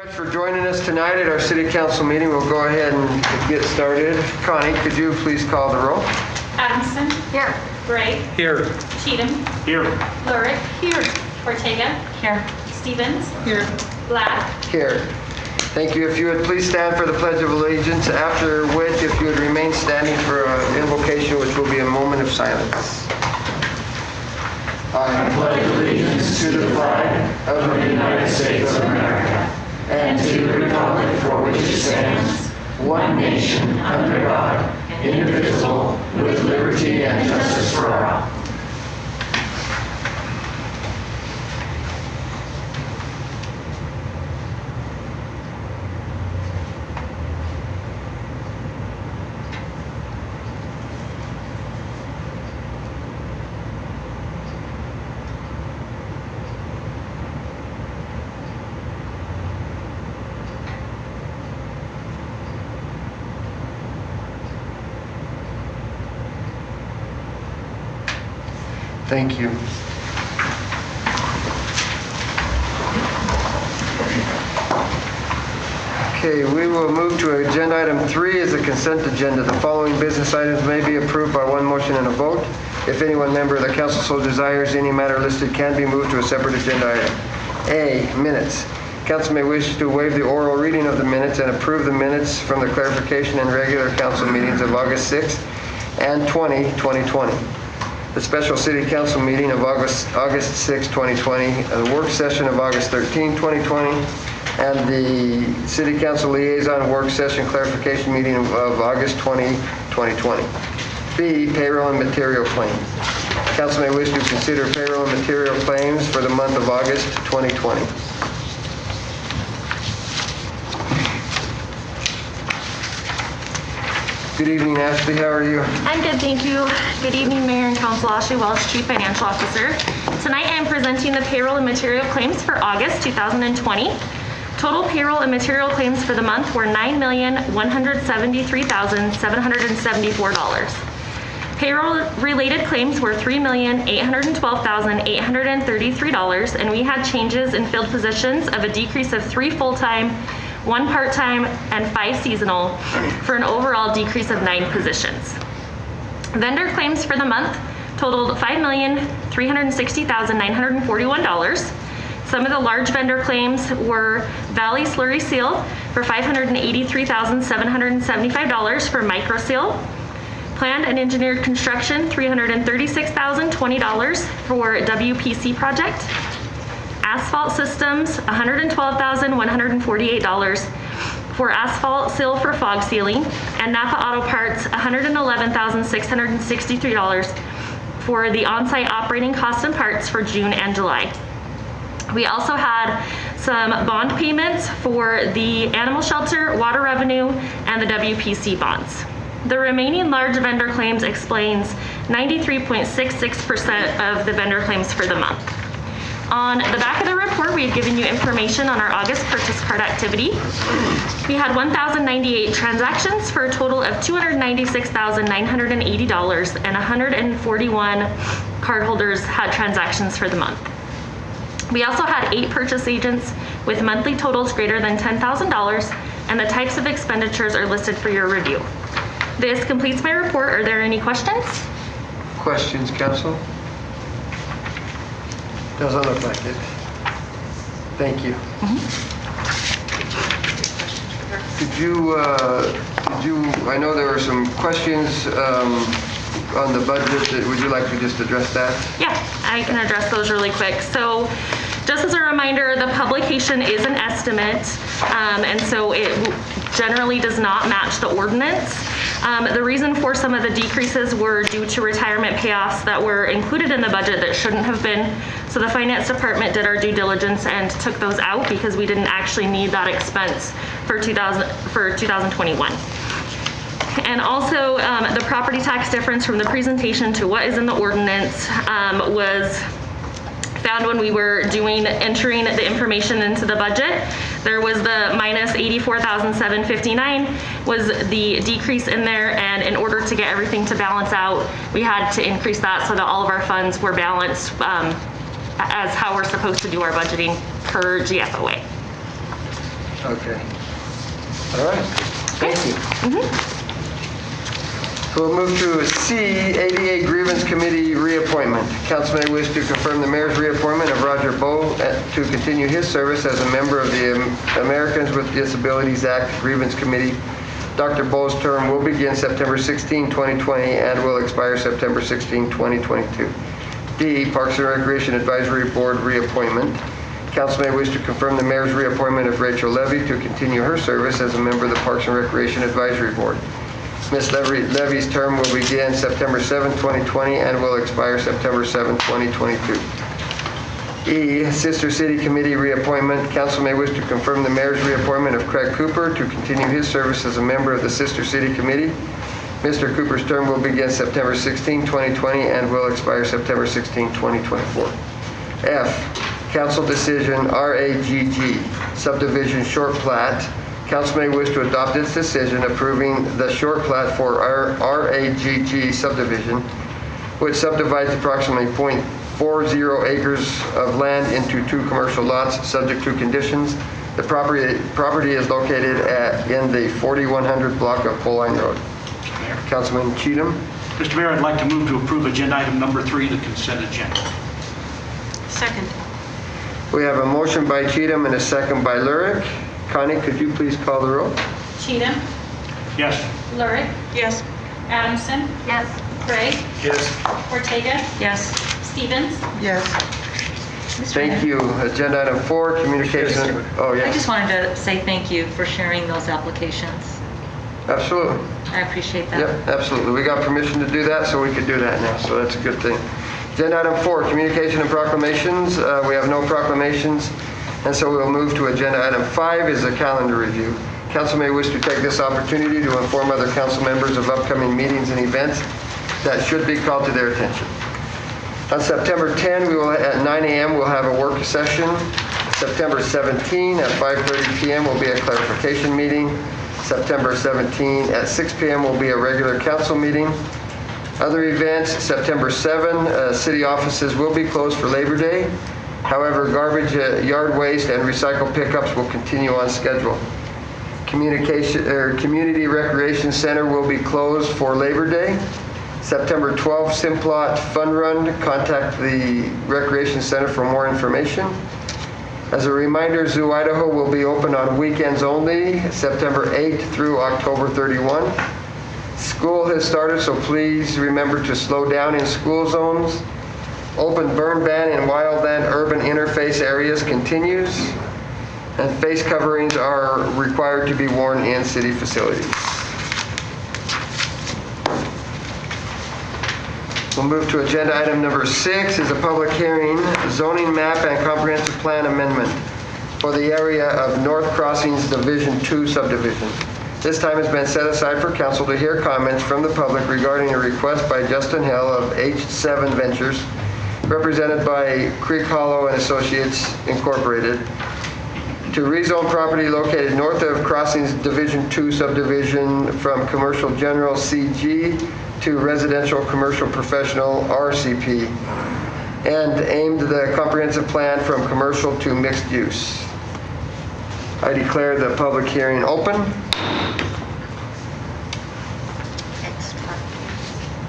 Much for joining us tonight at our City Council meeting. We'll go ahead and get started. Connie, could you please call the roll? Adamson. Here. Gray. Here. Cheatham. Here. Lurick. Here. Ortega. Here. Stevens. Here. Black. Here. Thank you. If you would please stand for the Pledge of Allegiance, after which if you would remain standing for an invocation, which will be a moment of silence. I pledge allegiance to the flag of the United States of America and to the republic for which it stands, one nation, under God, indivisible, with liberty and justice for all. Thank you. Okay, we will move to agenda item 3 as a consent agenda. The following business items may be approved by one motion and a vote. If any one member of the council so desires, any matter listed can be moved to a separate agenda item. A, minutes. Council may wish to waive the oral reading of the minutes and approve the minutes from the clarification and regular council meetings of August 6th and 2020. The special city council meeting of August 6, 2020, the work session of August 13, 2020, and the city council liaison work session clarification meeting of August 20, 2020. B, payroll and material claims. Council may wish to consider payroll and material claims for the month of August 2020. Good evening, Ashley. How are you? I'm good, thank you. Good evening, Mayor and Council. Ashley Welch, Chief Financial Officer. Tonight I am presenting the payroll and material claims for August 2020. Total payroll and material claims for the month were $9,173,774. Payroll-related claims were $3,812,833, and we had changes in filled positions of a decrease of 3 full-time, 1 part-time, and 5 seasonal, for an overall decrease of 9 positions. Vendor claims for the month totaled $5,360,941. Some of the large vendor claims were Valley Slurry Seal for $583,775 for micro seal, Planned and Engineered Construction $336,020 for WPC project, Asphalt Systems, $112,148 for asphalt seal for fog sealing, and Napa Auto Parts, $111,663 for the on-site operating costs and parts for June and July. We also had some bond payments for the animal shelter, water revenue, and the WPC bonds. The remaining large vendor claims explains 93.66% of the vendor claims for the month. On the back of the report, we had given you information on our August purchase card activity. We had 1,098 transactions for a total of $296,980, and 141 cardholders had transactions for the month. We also had 8 purchase agents with monthly totals greater than $10,000, and the types of expenditures are listed for your review. This completes my report. Are there any questions? Questions, council? Doesn't look like it. Thank you. Could you, I know there were some questions on the budget. Would you like to just address that? Yeah, I can address those really quick. So just as a reminder, the publication is an estimate, and so it generally does not match the ordinance. The reason for some of the decreases were due to retirement payoffs that were included in the budget that shouldn't have been. So the finance department did our due diligence and took those out because we didn't actually need that expense for 2021. And also the property tax difference from the presentation to what is in the ordinance was found when we were entering the information into the budget. There was the minus $84,759 was the decrease in there, and in order to get everything to balance out, we had to increase that so that all of our funds were balanced as how we're supposed to do our budgeting per GFOA. Okay. All right. Thank you. We'll move to C, ADA Grievance Committee reappointment. Council may wish to confirm the mayor's reappointment of Roger Bowe to continue his service as a member of the Americans with Disabilities Act Grievance Committee. Dr. Bowe's term will begin September 16, 2020 and will expire September 16, 2022. D, Parks and Recreation Advisory Board reappointment. Council may wish to confirm the mayor's reappointment of Rachel Levy to continue her service as a member of the Parks and Recreation Advisory Board. Ms. Levy's term will begin September 7, 2020 and will expire September 7, 2022. E, Sister City Committee reappointment. Council may wish to confirm the mayor's reappointment of Craig Cooper to continue his service as a member of the Sister City Committee. Mr. Cooper's term will begin September 16, 2020 and will expire September 16, 2024. F, Council Decision RAGG, Subdivision Short Plat. Council may wish to adopt its decision approving the short plat for RAGG subdivision, which subdivides approximately 0.40 acres of land into 2 commercial lots, subject to conditions. The property is located in the 4100 block of Poline Road. Councilman Cheatham. Mr. Mayor, I'd like to move to approve agenda item number 3, the consent agenda. Second. We have a motion by Cheatham and a second by Lurick. Connie, could you please call the roll? Cheatham. Yes. Lurick. Yes. Adamson. Yes. Gray. Yes. Ortega. Yes. Stevens. Yes. Thank you. Agenda item 4, communication. Oh, I yes. just wanted to say thank you for sharing those applications. Absolutely. I appreciate that. Yep, absolutely. We got permission to do that, so we could do that now, so that's a good thing. Agenda item 4, communication and proclamations. We have no proclamations, and so we'll move to agenda item 5 is a calendar review. Council may wish to take this opportunity to inform other council members of upcoming meetings and events that should be called to their attention. On September 10, at 9 a.m., we'll have a work session. September 17 at 5:30 p.m. will be a clarification meeting. September 17 at 6 p.m. will be a regular council meeting. Other events, September 7, city offices will be closed for Labor Day. However, garbage, yard waste, and recycle pickups will continue on schedule. Community Recreation Center will be closed for Labor Day. September 12th, Simplot Fun Run. Contact the Recreation Center for more information. As a reminder, Zoo Idaho will be open on weekends only, September 8th through October 31. School has started, so please remember to slow down in school zones. Open burn ban in wildland urban interface areas continues, and face coverings are required to be worn in city facilities. We'll move to agenda item number 6 is a public hearing, zoning map and comprehensive plan amendment for the area of North Crossings Division 2 subdivision. This time has been set aside for council to hear comments from the public regarding a request by Justin Hell of H7 Ventures, represented by Creek Hollow and Associates Incorporated, to rezone property located north of Crossings Division 2 subdivision from Commercial General CG to Residential Commercial Professional RCP, and aimed the comprehensive plan from commercial to mixed use. I declare the public hearing open.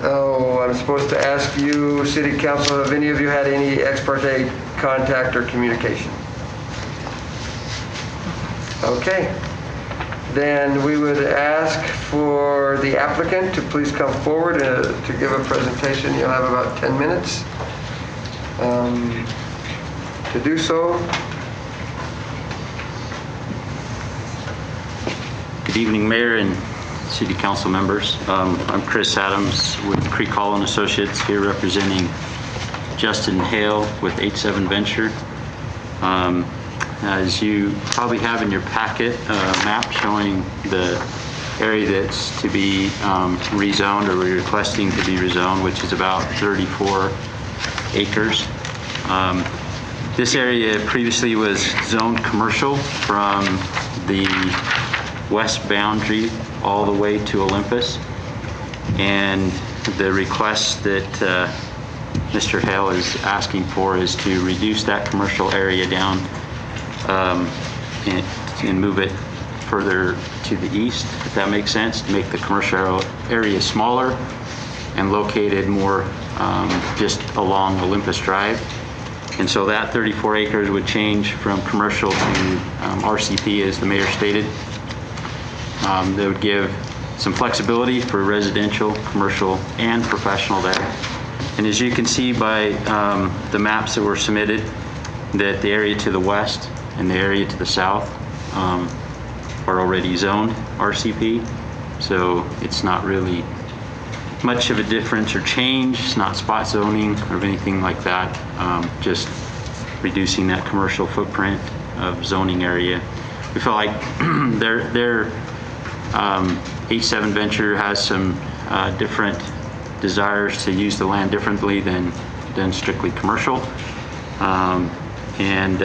Oh, I'm supposed to ask you, City Council, have any of you had any ex parte contact or communication? Okay. Then we would ask for the applicant to please come forward to give a presentation. You'll have about 10 minutes to do so. Good evening, Mayor and City Council members. I'm Chris Adams with Creek Hall and Associates, here representing Justin Hale with H7 Venture. As you probably have in your packet, a map showing the area that's to be rezoned, or we're requesting to be rezoned, which is about 34 acres. This area previously was zoned commercial from the west boundary all the way to Olympus, and the request that Mr. Hale is asking for is to reduce that commercial area down and move it further to the east, if that makes sense, to make the commercial area smaller and located more just along Olympus Drive. And so that 34 acres would change from commercial to RCP, as the mayor stated. That would give some flexibility for residential, commercial, and professional there. And as you can see by the maps that were submitted, that the area to the west and the area to the south are already zoned RCP. So it's not really much of a difference or change. It's not spot zoning or anything like that. Just reducing that commercial footprint of zoning area. We feel like their H7 venture has some different desires to use the land differently than strictly commercial, and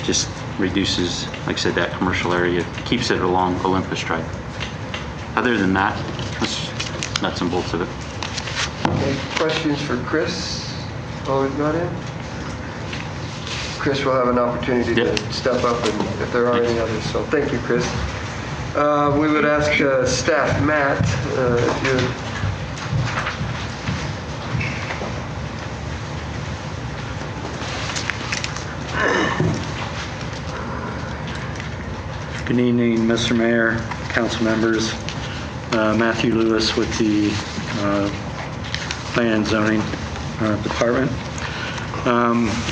just reduces, like I said, that commercial area, keeps it along Olympus Drive. Other than that, that's nuts and bolts of it. Okay, questions for Chris? Oh, he's not in? Chris will have an opportunity Yep. to step up and if there are any others. So thank you, Chris. We would ask staff, Matt, if you Good evening, Mr. Mayor, council members. Matthew Lewis with the Plan and Zoning Department.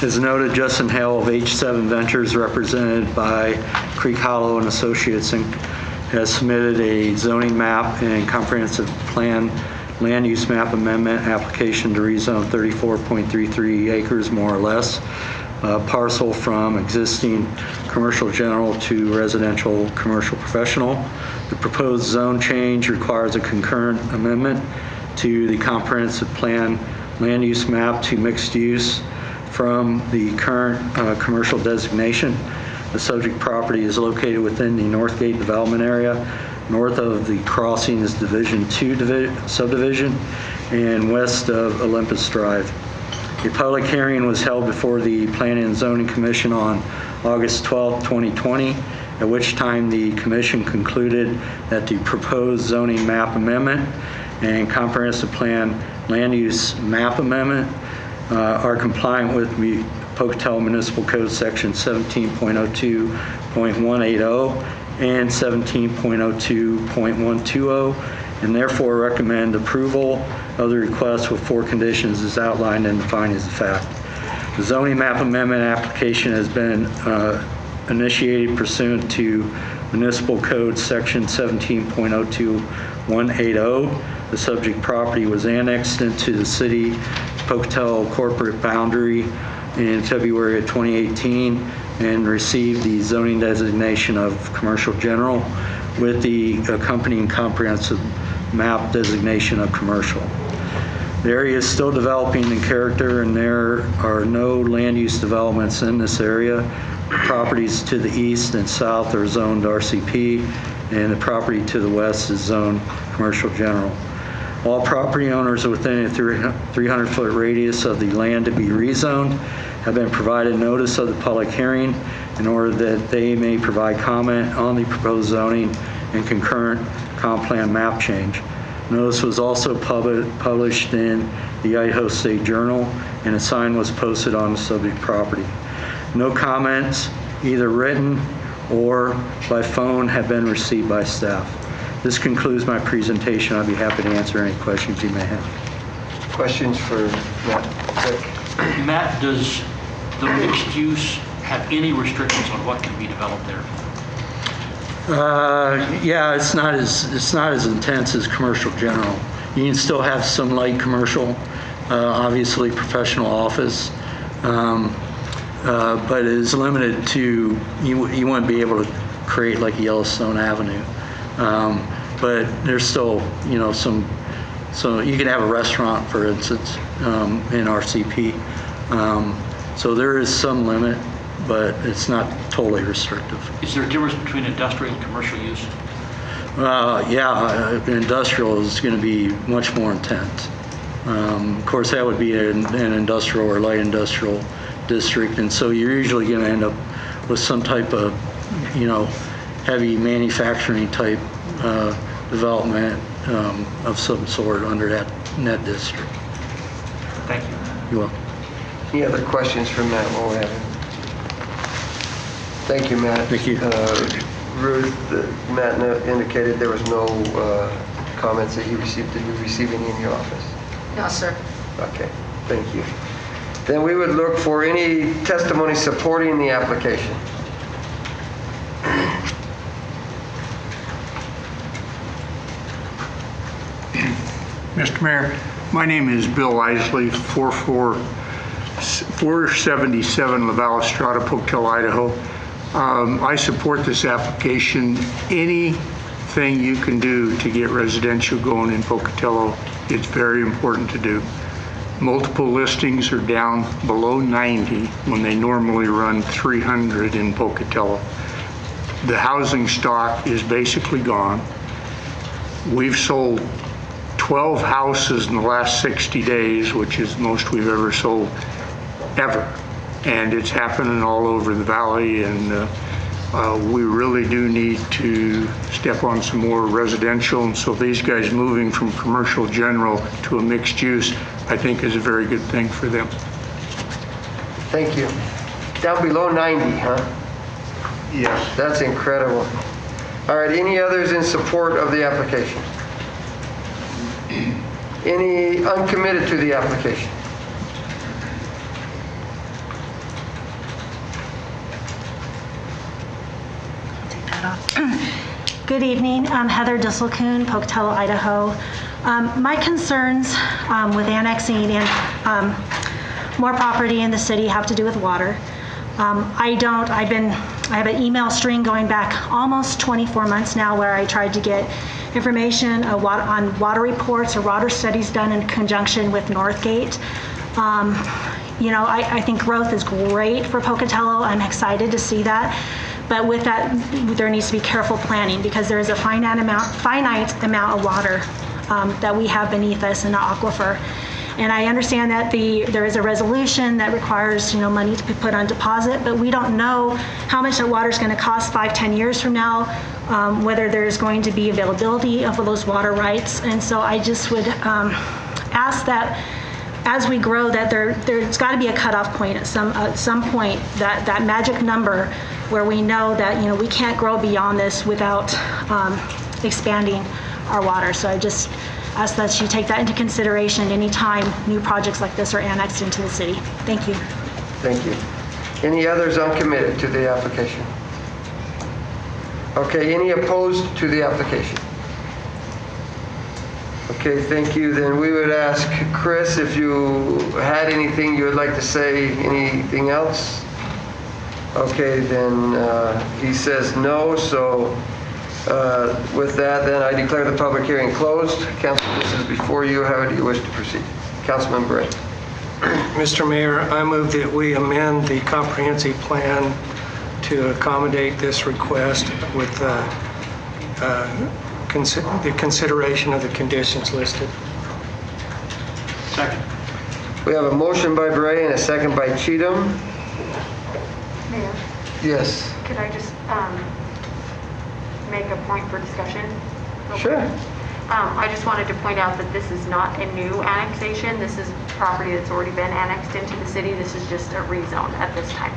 As noted, Justin Hale of H7 Ventures, represented by Creek Hollow and Associates, has submitted a zoning map and comprehensive plan land use map amendment application to rezone 34.33 acres, more or less, parcel from existing commercial general to residential commercial professional. The proposed zone change requires a concurrent amendment to the comprehensive plan land use map to mixed use from the current commercial designation. The subject property is located within the Northgate development area. North of the crossing is Division 2 subdivision and west of Olympus Drive. A public hearing was held before the Planning and Zoning Commission on August 12, 2020, at which time the commission concluded that the proposed zoning map amendment and comprehensive plan land use map amendment are compliant with the Pocatello Municipal Code Section 17.02.180 and 17.02.120, and therefore recommend approval of the request with 4 conditions as outlined in the findings of fact. The zoning map amendment application has been initiated pursuant to Municipal Code Section 17.02.180. The subject property was annexed into the city Pocatello corporate boundary in February of 2018 and received the zoning designation of commercial general with the accompanying comprehensive map designation of commercial. The area is still developing in character and there are no land use developments in this area. The properties to the east and south are zoned RCP and the property to the west is zoned commercial general. All property owners within a 300-foot radius of the land to be rezoned have been provided notice of the public hearing in order that they may provide comment on the proposed zoning and concurrent comp plan map change. Notice was also published in the Idaho State Journal and a sign was posted on the subject property. No comments, either written or by phone, have been received by staff. This concludes my presentation. I'd be happy to answer any questions you may have. questions for Matt? Rick? Matt, does the mixed use have any restrictions on what can be developed there? Yeah, it's not as intense as commercial general. You can still have some light commercial, obviously professional office, but it is limited to, you wouldn't be able to create like Yellowstone Avenue. But there's still, so you can have a restaurant, for instance, in RCP. So there is some limit, but it's not totally restrictive. Is there a difference between industrial and commercial use? Yeah, industrial is going to be much more intense. Of course, that would be an industrial or light industrial district, and so you're usually going to end up with some type of heavy manufacturing type development of some sort under that district. Thank you. You're welcome. Any other questions for Matt while we have him? Thank you, Matt. Thank you. Ruth, Matt indicated there was no comments that he received. Did you receive any in your office? No, sir. Okay, thank you. Then we would look for any testimony supporting the application. Mr. Mayor, my name is Bill Isley, 477 Laval Estrada, Pocatello, Idaho. I support this application. Anything you can do to get residential going in Pocatello, it's very important to do. Multiple listings are down below 90 when they normally run 300 in Pocatello. The housing stock is basically gone. We've sold 12 houses in the last 60 days, which is the most we've ever sold, ever. And it's happening all over the valley, and we really do need to step on some more residential. And so these guys moving from commercial general to a mixed use, I think is a very good thing for them. Thank you. Down below 90, huh? Yes. That's incredible. All right, any others in support of the application? Any uncommitted to the application? Good evening. I'm Heather Disselkoon, Pocatello, Idaho. My concerns with annexing and more property in the city have to do with water. I have an email string going back almost 24 months now where I tried to get information on water reports or water studies done in conjunction with Northgate. I think growth is great for Pocatello. I'm excited to see that. But with that, there needs to be careful planning because there is a finite amount of water that we have beneath us in the aquifer. And I understand that there is a resolution that requires money to be put on deposit, but we don't know how much that water is going to cost 5-10 years from now, whether there's going to be availability of those water rights. And so I just would ask that as we grow, that there's got to be a cutoff point at some point, that magic number where we know that we can't grow beyond this without expanding our water. So I just ask that you take that into consideration anytime new projects like this are annexed into the city. Thank you. Thank you. Any others uncommitted to the application? Okay, any opposed to the application? Okay, thank you. Then we would ask Chris if you had anything you would like to say, anything else? Okay, then he says no, so with that, then I declare the public hearing closed. Council, this is before you. How do you wish to proceed? Councilman Bray. Mr. Mayor, I move that we amend the comprehensive plan to accommodate this request with the consideration of the conditions listed. Second. We have a motion by Bray and a second by Cheatham. Mayor, Yes. could I just make a point for discussion? Sure. I just wanted to point out that this is not a new annexation. This is property that's already been annexed into the city. This is just a rezone at this time.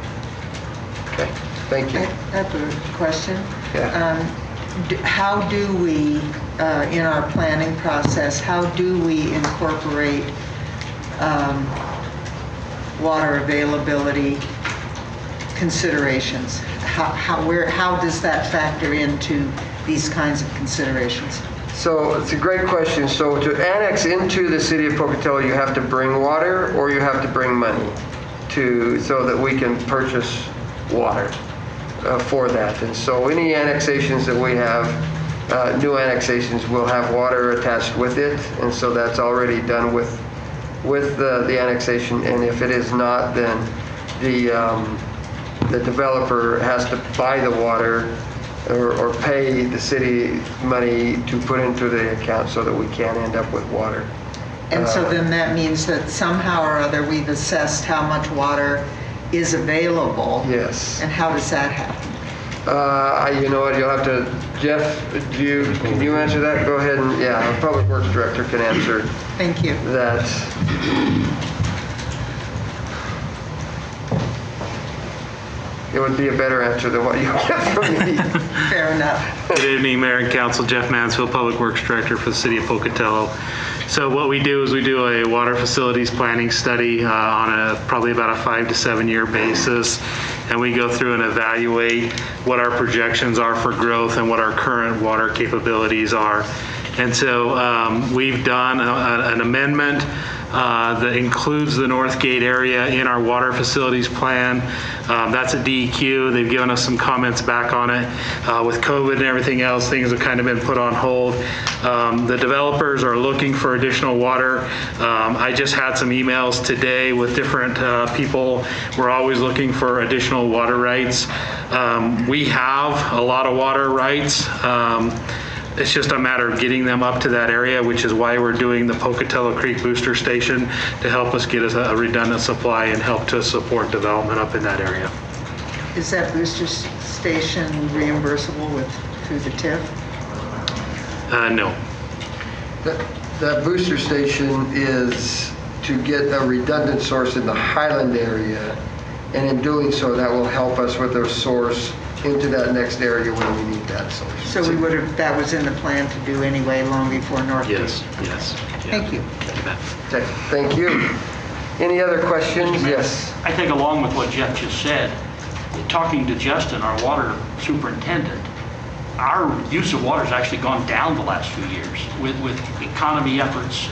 Okay, thank you. I have a question. Yeah. How do we, in our planning process, how do we incorporate water availability considerations? How does that factor into these kinds of considerations? So it's a great question. So to annex into the city of Pocatello, you have to bring water or you have to bring money so that we can purchase water for that. And so any annexations that we have, new annexations will have water attached with it. And so that's already done with the annexation. And if it is not, then the developer has to buy the water or pay the city money to put into the account so that we can end up with water. And so then that means that somehow or other we've assessed how much water is available. Yes. And how does that happen? You know what, you'll have to, Jeff, can you answer that? Go ahead and, yeah, our Public Works Director can answer Thank you. that. It would be a better answer than what you get from me. Fair enough. Good evening, Mayor and Council. Jeff Mansfield, Public Works Director for the City of Pocatello. So what we do is we do a water facilities planning study on probably about a 5 to 7 year basis. And we go through and evaluate what our projections are for growth and what our current water capabilities are. And so we've done an amendment that includes the North Gate area in our water facilities plan. That's a DEQ. They've given us some comments back on it. With COVID and everything else, things have kind of been put on hold. The developers are looking for additional water. I just had some emails today with different people. We're always looking for additional water rights. We have a lot of water rights. It's just a matter of getting them up to that area, which is why we're doing the Pocatello Creek Booster Station to help us get us a redundant supply and help to support development up in that area. Is that booster station reimbursable through the TIF? No. That booster station is to get a redundant source in the Highland area, and in doing so, that will help us with our source into that next area when we need that source. So that was in the plan to do anyway, long before North Gate? Yes. Thank you. Okay, thank you. Any other questions? Yes. I think along with what Jeff just said, talking to Justin, our water superintendent, our use of water has actually gone down the last few years with economy efforts.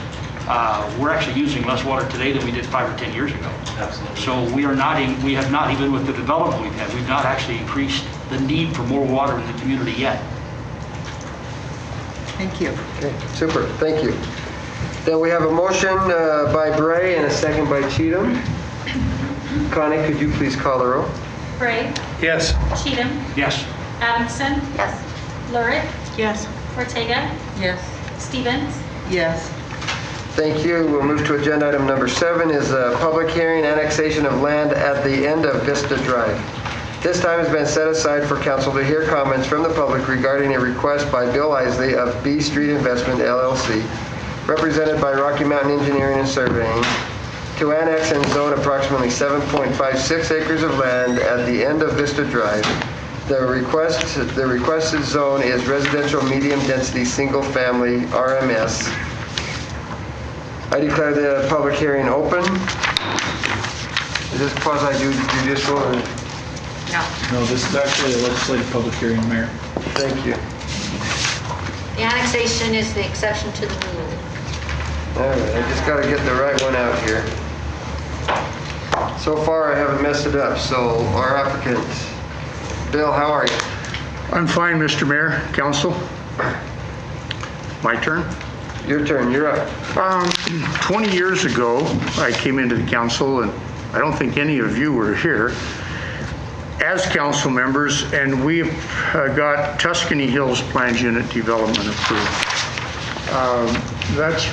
We're actually using less water today than we did 5 or 10 years ago. Absolutely. So we have not, even with the development we've not actually increased the need for more water in the community yet. Thank you. Okay, super, thank you. Then we have a motion by Bray and a second by Cheatham. Connie, could you please call the roll? Bray, Yes. Cheatham, Yes. Adamson, Yes. Lurick, Yes. Ortega, Yes. Stevens, Yes. Thank you. We'll move to agenda item number 7 is a public hearing annexation of land at the end of Vista Drive. This time has been set aside for council to hear comments from the public regarding a request by Bill Isley of B Street Investment LLC, represented by Rocky Mountain Engineering and Surveying, to annex and zone approximately 7.56 acres of land at the end of Vista Drive. The requested zone is residential medium density single family RMS. I declare the public hearing open. Is this quasi-judicial? No, this is actually a legislative public hearing, Mayor. Thank you. The annexation is the exception to the rule. All right, I just got to get the right one out here. So far, I haven't messed it up, so our applicant, Bill, how are you? I'm fine, Mr. Mayor, Council. My turn? Your turn, you're up. 20 years ago, I came into the council, and I don't think any of you were here, as council members, and we got Tuscany Hills Planned Unit Development approved. That's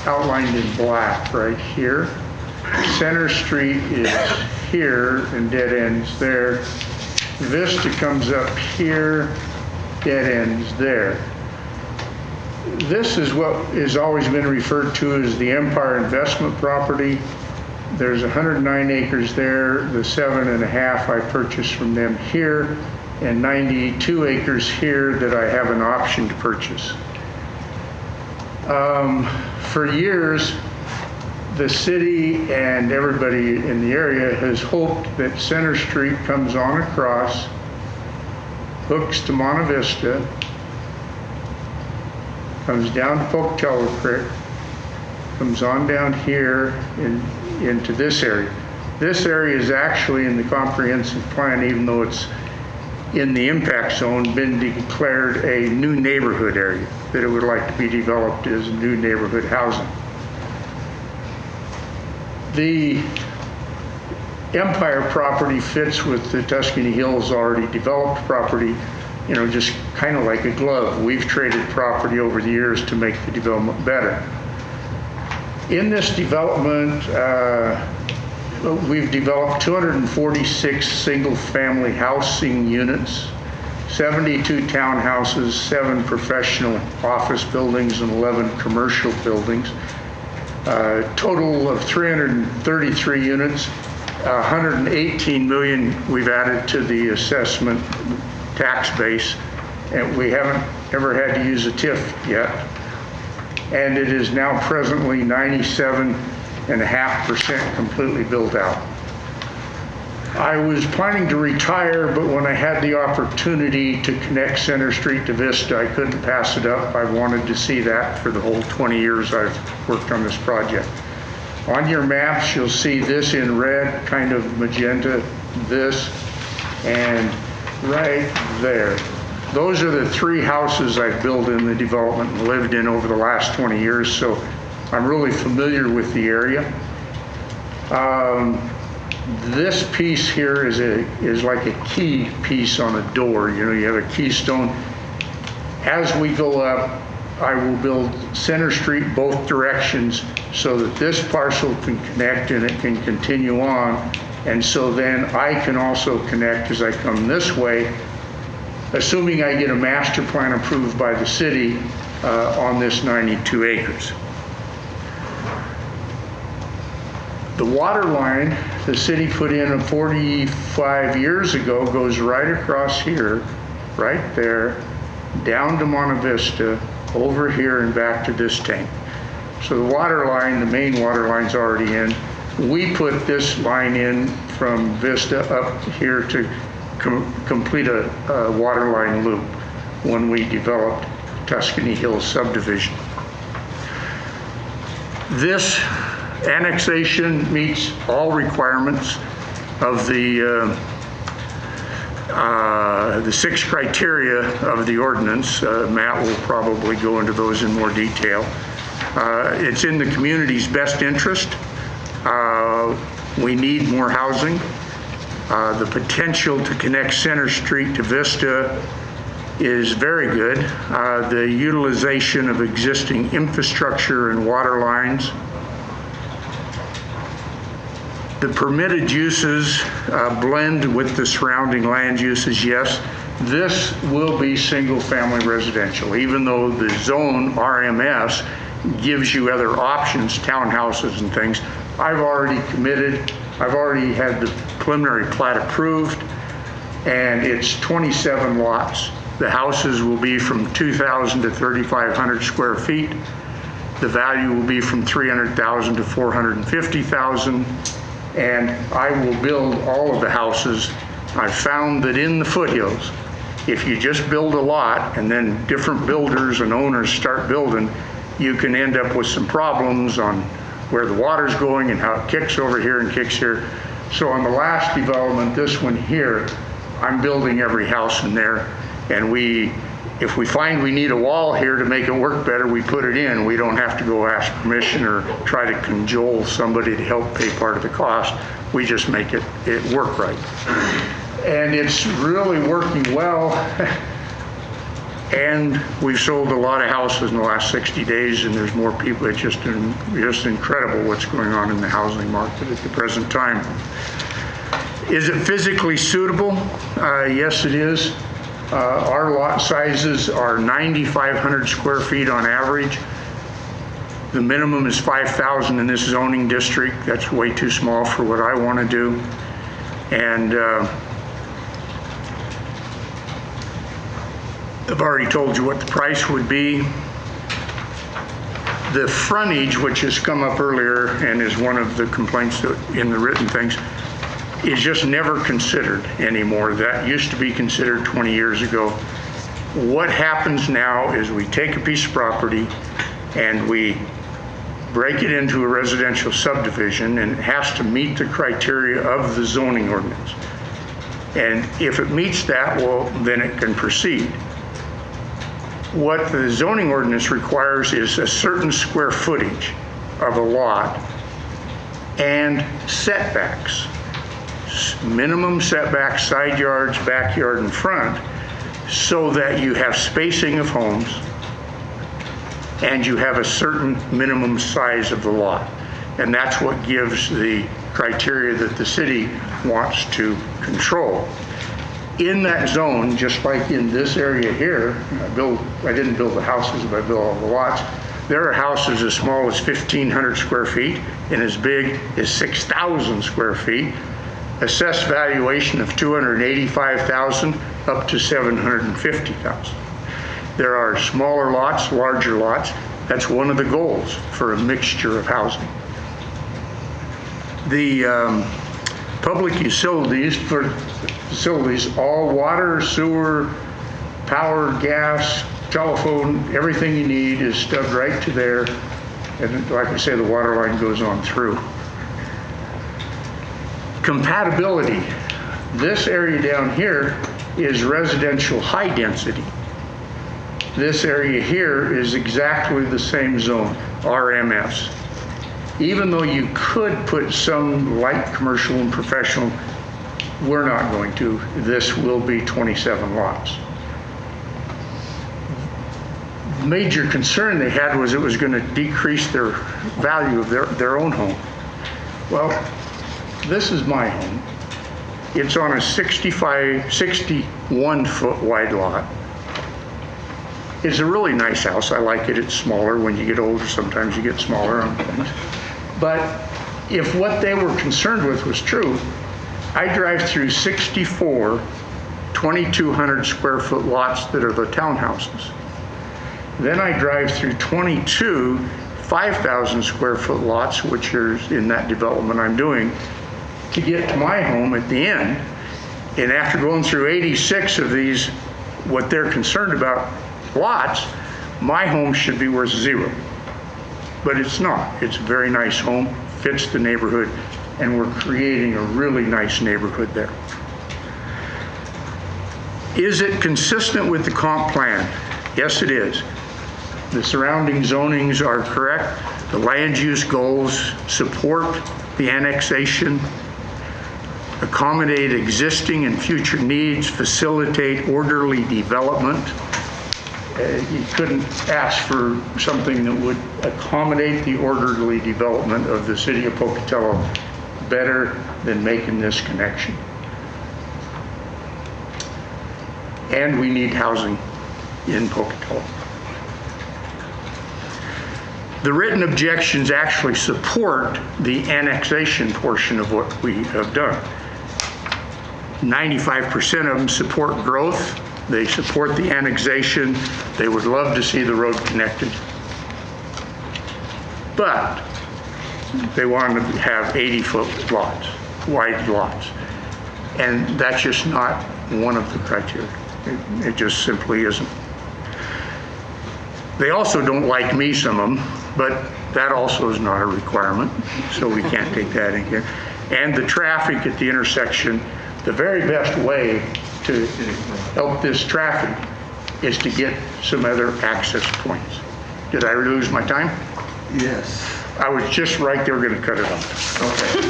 outlined in black right here. Center Street is here and dead ends there. Vista comes up here, dead ends there. This is what has always been referred to as the Empire Investment Property. There's 109 acres there. The 7.5 I purchased from them here, and 92 acres here that I have an option to purchase. For years, the city and everybody in the area has hoped that Center Street comes on across, hooks to Monte Vista, comes down to Pocatello Creek, comes on down here into this area. This area is actually in the comprehensive plan, even though it's in the impact zone, been declared a new neighborhood area, that it would like to be developed as new neighborhood housing. The Empire property fits with the Tuscany Hills already developed property, just kind of like a glove. We've traded property over the years to make the development better. In this development, we've developed 246 single-family housing units, 72 townhouses, 7 professional office buildings, and 11 commercial buildings. Total of 333 units, 118 million we've added to the assessment tax base, and we haven't ever had to use a TIF yet. And it is now presently 97.5% completely built out. I was planning to retire, but when I had the opportunity to connect Center Street to Vista, I couldn't pass it up. I wanted to see that for the whole 20 years I've worked on this project. On your maps, you'll see this in red, kind of magenta, this, and right there. Those are the 3 houses I've built in the development and lived in over the last 20 years, so I'm really familiar with the area. This piece here is like a key piece on a door. You know, you have a keystone. As we go up, I will build Center Street both directions so that this parcel can connect and it can continue on. And so then I can also connect as I come this way, assuming I get a master plan approved by the city on this 92 acres. The water line the city put in 45 years ago goes right across here, right there, down to Monte Vista, over here and back to this tank. So the water line, the main water line's already in. We put this line in from Vista up here to complete a water line loop when we developed Tuscany Hills subdivision. This annexation meets all requirements of the 6 criteria of the ordinance. Matt will probably go into those in more detail. It's in the community's best interest. We need more housing. The potential to connect Center Street to Vista is very good. The utilization of existing infrastructure and water lines. The permitted uses blend with the surrounding land uses, yes. This will be single-family residential, even though the zone RMS gives you other options, townhouses and things. I've already committed, I've already had the preliminary plat approved, and it's 27 lots. The houses will be from 2,000 to 3,500 square feet. The value will be from 300,000 to 450,000. And I will build all of the houses. I've found that in the foothills, if you just build a lot and then different builders and owners start building, you can end up with some problems on where the water's going and how it kicks over here and kicks here. So on the last development, this one here, I'm building every house in there. And if we find we need a wall here to make it work better, we put it in. We don't have to go ask permission or try to cajole somebody to help pay part of the cost. We just make it work right. And it's really working well. And we've sold a lot of houses in the last 60 days, and there's more people. It's just incredible what's going on in the housing market at the present time. Is it physically suitable? Yes, it is. Our lot sizes are 9,500 square feet on average. The minimum is 5,000 in this zoning district. That's way too small for what I want to do. And I've already told you what the price would be. The frontage, which has come up earlier and is one of the complaints in the written things, is just never considered anymore. That used to be considered 20 years ago. What happens now is we take a piece of property and we break it into a residential subdivision, and it has to meet the criteria of the zoning ordinance. And if it meets that, well, then it can proceed. What the zoning ordinance requires is a certain square footage of a lot and setbacks. Minimum setback, side yards, backyard, and front, so that you have spacing of homes and you have a certain minimum size of the lot. And that's what gives the criteria that the city wants to control. In that zone, just like in this area here, I didn't build the houses, but I built all the lots. There are houses as small as 1,500 square feet and as big as 6,000 square feet. Assessed valuation of $285,000 up to $750,000. There are smaller lots, larger lots. That's one of the goals for a mixture of housing. The public utilities, all water, sewer, power, gas, telephone, everything you need is stubbed right to there. And like I say, the water line goes on through. Compatibility. This area down here is residential high density. This area here is exactly the same zone, RMS. Even though you could put some light commercial and professional, we're not going to. This will be 27 lots. Major concern they had was it was going to decrease their value of their own home. Well, this is my home. It's on a 61-foot wide lot. It's a really nice house. I like it. It's smaller. When you get older, sometimes you get smaller on things. But if what they were concerned with was true, I drive through 64 2,200 square foot lots that are the townhouses. Then I drive through 22 5,000 square foot lots, which are in that development I'm doing, to get to my home at the end. And after going through 86 of these, what they're concerned about lots, my home should be worth zero. But it's not. It's a very nice home, fits the neighborhood, and we're creating a really nice neighborhood there. Is it consistent with the comp plan? Yes, it is. The surrounding zonings are correct. The land use goals support the annexation, accommodate existing and future needs, facilitate orderly development. You couldn't ask for something that would accommodate the orderly development of the city of Pocatello better than making this connection. And we need housing in Pocatello. The written objections actually support the annexation portion of what we have done. 95% of them support growth. They support the annexation. They would love to see the road connected. But they want to have 80-foot lots, wide lots. And that's just not one of the criteria. It just simply isn't. They also don't like me, some of them, but that also is not a requirement, so we can't take that in here. And the traffic at the intersection, the very best way to help this traffic is to get some other access points. Did I lose my time? Yes. I was just right, they were going to cut it off. Okay.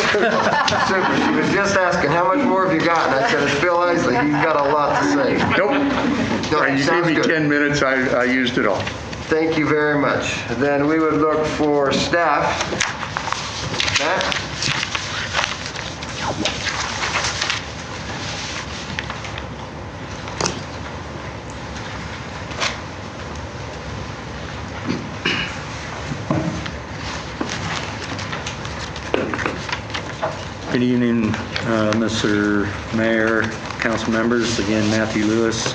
Super. She was just asking, how much more have you got? And I said, it's Bill Isley. He's got a lot to say. Nope. No, You gave me 10 minutes, I used it all. Thank you very much. Then we would look for staff. Matt? Good evening, Mr. Mayor, council members. Again, Matthew Lewis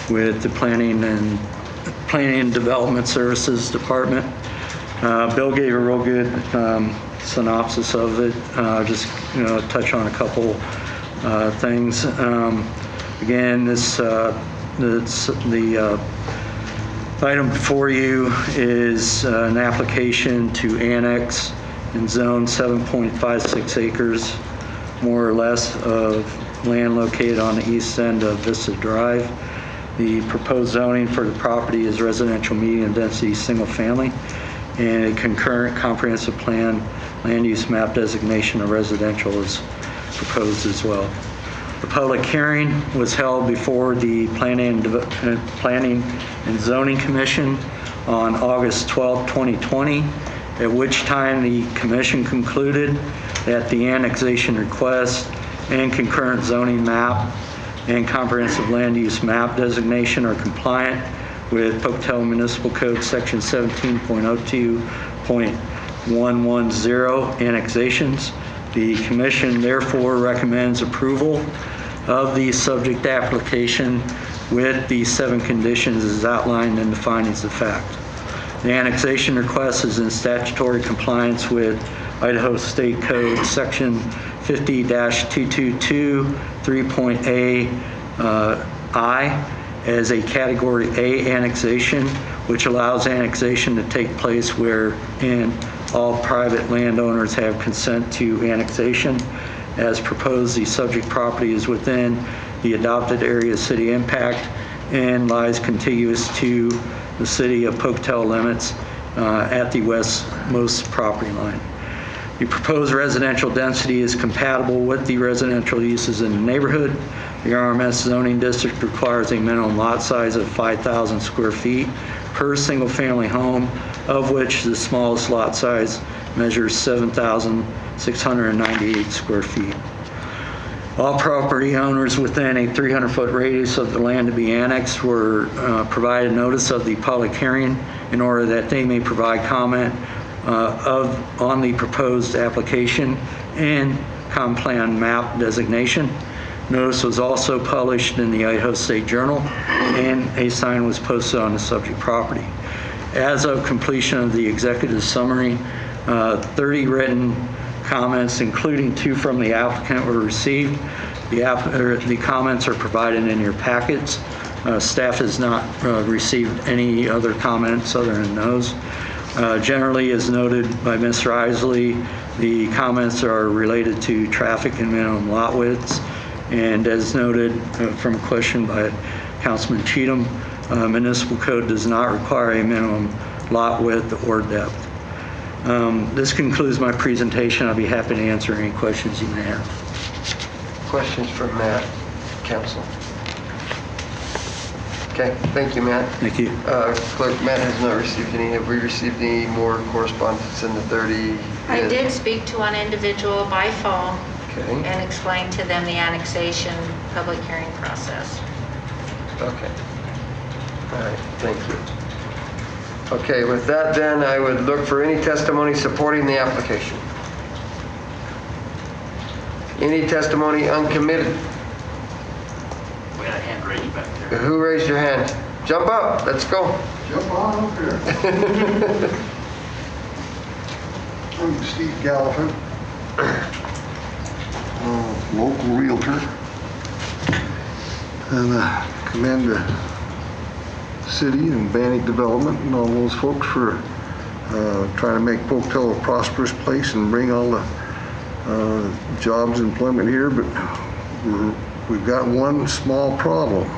with the Planning and Development Services Department. Bill gave a real good synopsis of it. Just touch on a couple things. Again, the item before you is an application to annex and zone 7.56 acres, more or less, of land located on the east end of Vista Drive. The proposed zoning for the property is residential medium density single family, and a concurrent comprehensive plan land use map designation of residential is proposed as well. The public hearing was held before the Planning and Zoning Commission on August 12, 2020, at which time the commission concluded that the annexation request and concurrent zoning map and comprehensive land use map designation are compliant with Pocatello Municipal Code Section 17.02.110 annexations. The commission therefore recommends approval of the subject application with the 7 conditions as outlined in the findings of fact. The annexation request is in statutory compliance with Idaho State Code Section 50-222 3.A I as a Category A annexation, which allows annexation to take place wherein all private landowners have consent to annexation. As proposed, the subject property is within the adopted area city impact and lies contiguous to the city of Pocatello limits at the westmost property line. The proposed residential density is compatible with the residential uses in the neighborhood. The RMS zoning district requires a minimum lot size of 5,000 square feet per single-family home, of which the smallest lot size measures 7,698 square feet. All property owners within a 300-foot radius of the land to be annexed were provided notice of the public hearing in order that they may provide comment on the proposed application and comp plan map designation. Notice was also published in the Idaho State Journal, and a sign was posted on the subject property. As of completion of the executive summary, 30 written comments, including 2 from the applicant, were received. The comments are provided in your packets. Staff has not received any other comments other than those. Generally, as noted by Mr. Isley, the comments are related to traffic and minimum lot widths. And as noted from a question by Councilman Cheatham, municipal code does not require a minimum lot width or depth. This concludes my presentation. I'll be happy to answer any questions you may have. Questions from Matt, council? Okay, thank you, Matt. Thank you. Clerk, Matt has not received any. Have we received any more correspondence in the 30? I did speak to one individual by phone and explain to them the annexation public hearing process. Okay. All right, thank you. Okay, with that then, I would look for any testimony supporting the application. Any testimony uncommitted? We had a hand raised back there. Who raised your hand? Jump up, let's go. Jump on up here. I'm Steve Gallifin, local realtor, and commend the city and Bannock Development and all those folks for trying to make Pocatello a prosperous place and bring all the jobs and employment here, but we've got one small problem.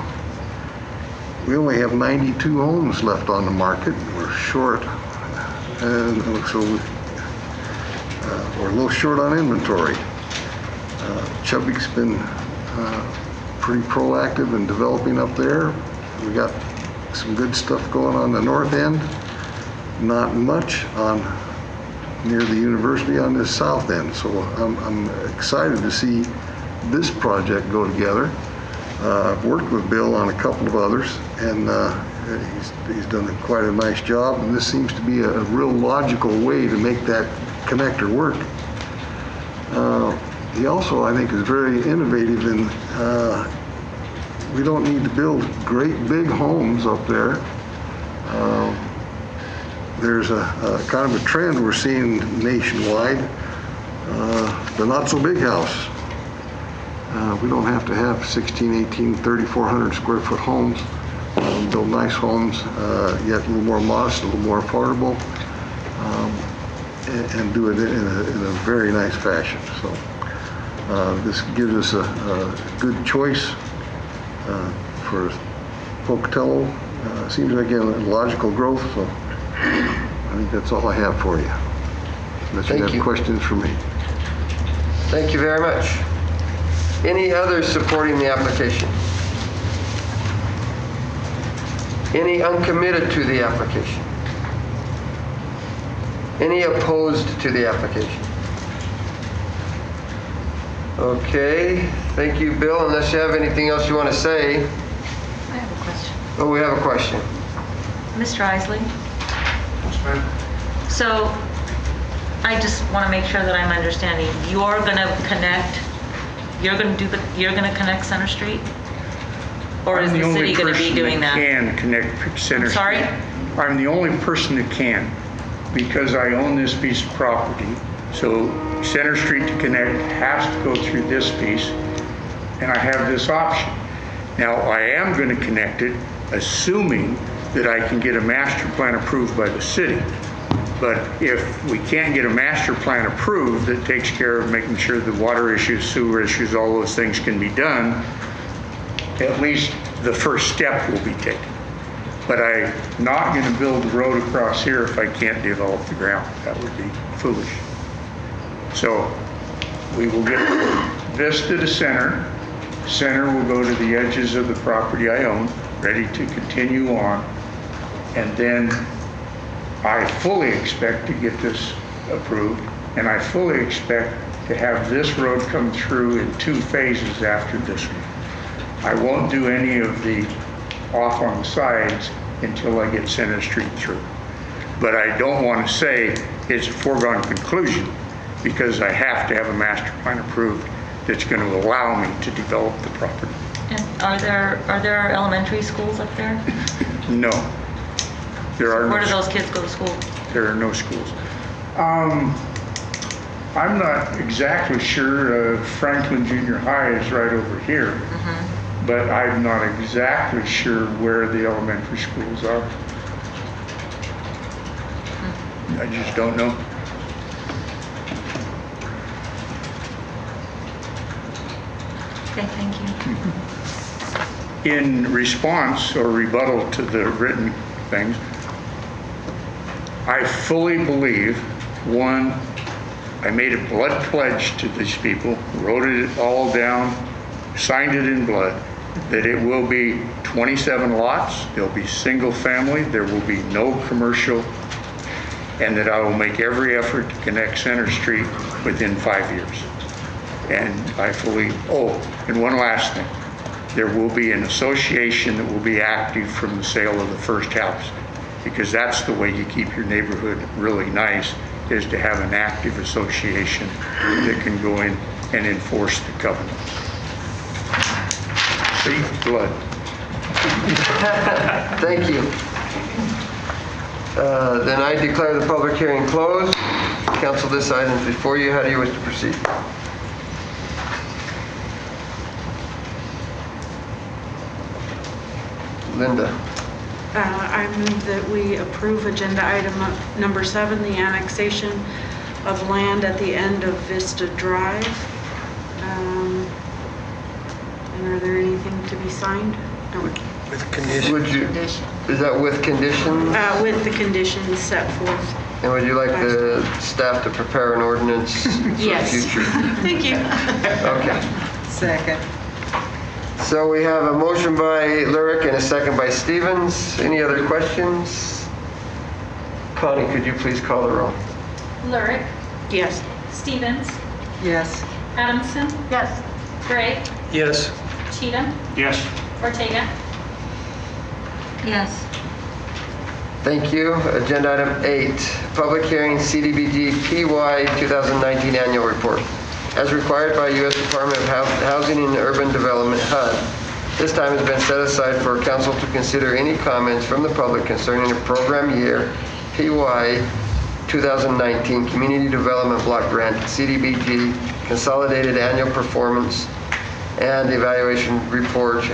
We only have 92 homes left on the market. We're short, and so we're a little short on inventory. Chubby's been pretty proactive in developing up there. We got some good stuff going on the north end, not much on near the university on this south end. So I'm excited to see this project go together. I've worked with Bill on a couple of others, and he's done quite a nice job, and this seems to be a real logical way to make that connector work. He also, I think, is very innovative in we don't need to build great big homes up there. There's a kind of a trend we're seeing nationwide, the not so big house. We don't have to have 16, 18, 3,400 square foot homes. Build nice homes, yet a little more modest, a little more affordable, and do it in a very nice fashion. So this gives us a good choice for Pocatello. Seems like a logical growth, so I think that's all I have for you. Unless you have questions for me. Thank you very much. Any others supporting the application? Any uncommitted to the application? Any opposed to the application? Okay, thank you, Bill. Unless you have anything else you want to say. I have a question. Oh, we have a question. Mr. Isley? So I just want to make sure that I'm understanding. You're going to connect, you're going to connect Center Street? Or is the city going to be doing that? I'm the only person that can connect Center Street. Sorry? I'm the only person that can, because I own this piece of property. So Center Street to connect has to go through this piece, and I have this option. Now, I am going to connect it, assuming that I can get a master plan approved by the city. But if we can't get a master plan approved that takes care of making sure the water issues, sewer issues, all those things can be done, at least the first step will be taken. But I'm not going to build the road across here if I can't develop the ground. That would be foolish. So we will get Vista to Center. Center will go to the edges of the property I own, ready to continue on. And then I fully expect to get this approved, and I fully expect to have this road come through in 2 phases after this one. I won't do any of the off on the sides until I get Center Street through. But I don't want to say it's a foregone conclusion, because I have to have a master plan approved that's going to allow me to develop the property. And are there elementary schools up there? No. There are Where no do those kids go to school? There are no schools. I'm not exactly sure. Franklin Junior High is right over here, but I'm not exactly sure where the elementary schools are. I just don't know. Okay, thank you. In response or rebuttal to the written things, I fully believe, one, I made a blood pledge to these people, wrote it all down, signed it in blood, that it will be 27 lots, there'll be single family, there will be no commercial, and that I will make every effort to connect Center Street within 5 years. And I fully, and one last thing, there will be an association that will be active from the sale of the first house, because that's the way you keep your neighborhood really nice, is to have an active association that can go in and enforce the covenant. See, blood. Thank you. Then I declare the public hearing closed. Council, this item is before you. How do you wish to proceed? Linda. I move that we approve agenda item number 7, the annexation of land at the end of Vista Drive. And are there anything to be signed? No. With conditions. Is that with conditions? With the conditions set forth. And would you like the staff to prepare an ordinance for future? Thank you. Okay. Second. So we have a motion by Lyric and a second by Stevens. Any other questions? Connie, could you please call the roll? Lyric, Yes. Stevens, Yes. Adamson, Yes. Gray, Yes. Cheatham, Yes. Ortega. Yes. Thank you. Agenda item 8, public hearing CDBG PY 2019 annual report. As required by U.S. Department of Housing and Urban Development, HUD, this time has been set aside for council to consider any comments from the public concerning the program year PY 2019 Community Development Block Grant CDBG Consolidated Annual Performance and Evaluation Report,